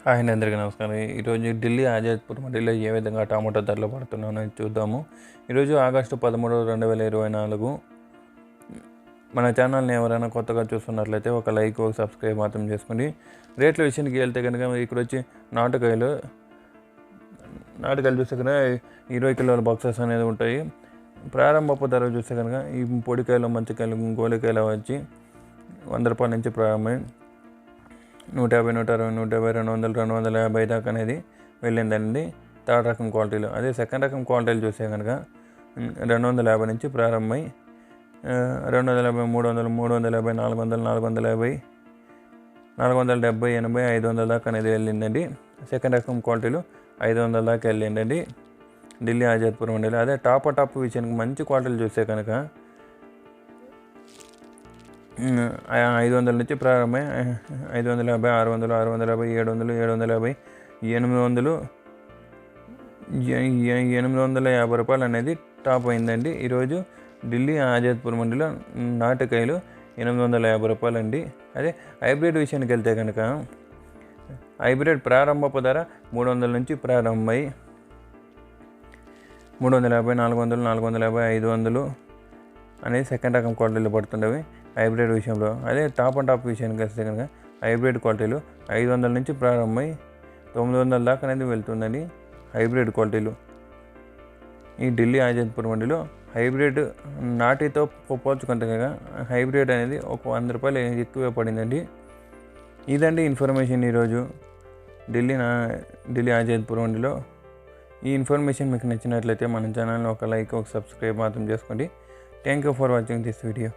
Hi అండి, అందరికీ నమస్కారం. ఈరోజు ఢిల్లీ ఆజాద్పూర్ మండీలో ఏ విధంగా టమాటో ధరలు పడుతున్నాయో చూద్దాము. ఈరోజు ఆగస్టు 13, 2024. మన ఛానల్ని ఎవరైనా కొత్తగా చూస్తున్నట్లయితే ఒక లైక్, ఒక సబ్స్క్రైబ్ మాత్రం చేసుకోండి. రేట్ల విషయానికి వెళ్తే కనుక ఇక్కడ వచ్చి నాటుకాయలు చూస్తే కనుక 20 కిలోల బాక్సెస్ అనేది ఉంటాయి. ప్రారంభపు ధర చూస్తే కనుక ఈ పొడికాయలు, మంచికాయలు, గోలికాయలు వచ్చి 100 రూపాయల నుంచి ప్రారంభమై 150, 160, 150, 200, 250 దాకా అనేది వెళ్ళిందండి థర్డ్ రకం క్వాలిటీలో. అదే సెకండ్ రకం క్వాలిటీలు చూస్తే కనుక 250 నుంచి ప్రారంభమై 250, 300, 350, 400, 450, 470, 80, 500 దాకా అనేది వెళ్ళిందండి. సెకండ్ రకం క్వాలిటీలు 500 దాకా వెళ్ళిందండి ఢిల్లీ ఆజాద్పూర్ మండీలో. అదే టాప్ విషయానికి మంచి క్వాలిటీలు చూస్తే కనుక 500 నుంచి ప్రారంభమై 550, 600, 650, 700, 750, 850 రూపాయలు అనేది టాప్ అయిందండి. ఈరోజు ఢిల్లీ ఆజాద్పూర్ మండీలో నాటుకాయలు 850 రూపాయలు అండి. అదే హైబ్రిడ్ విషయానికి వెళ్తే కనుక హైబ్రిడ్ ప్రారంభపు ధర 300 నుంచి ప్రారంభమై 350, 400, 450, 500 అనేది సెకండ్ రకం క్వాలిటీలు పడుతుండేవి హైబ్రిడ్ విషయంలో. అదే టాప్ విషయానికి వస్తే కనుక హైబ్రిడ్ క్వాలిటీలు 500 నుంచి ప్రారంభమై 900 దాకా అనేది వెళ్తుందని హైబ్రిడ్ క్వాలిటీలు. ఈ ఢిల్లీ ఆజాద్పూర్ మండీలో హైబ్రిడ్ నాటితో పోల్చుకుంటే కనుక హైబ్రిడ్ అనేది ఒక 100 రూపాయలు ఎక్కువే పడిందండి. ఇదండి ఇన్ఫర్మేషన్ ఈరోజు ఢిల్లీ ఆజాద్పూర్ మండీలో. ఈ ఇన్ఫర్మేషన్ మీకు నచ్చినట్లయితే మన ఛానల్ని ఒక లైక్, ఒక సబ్స్క్రైబ్ మాత్రం చేసుకోండి. Thank you for watching this video.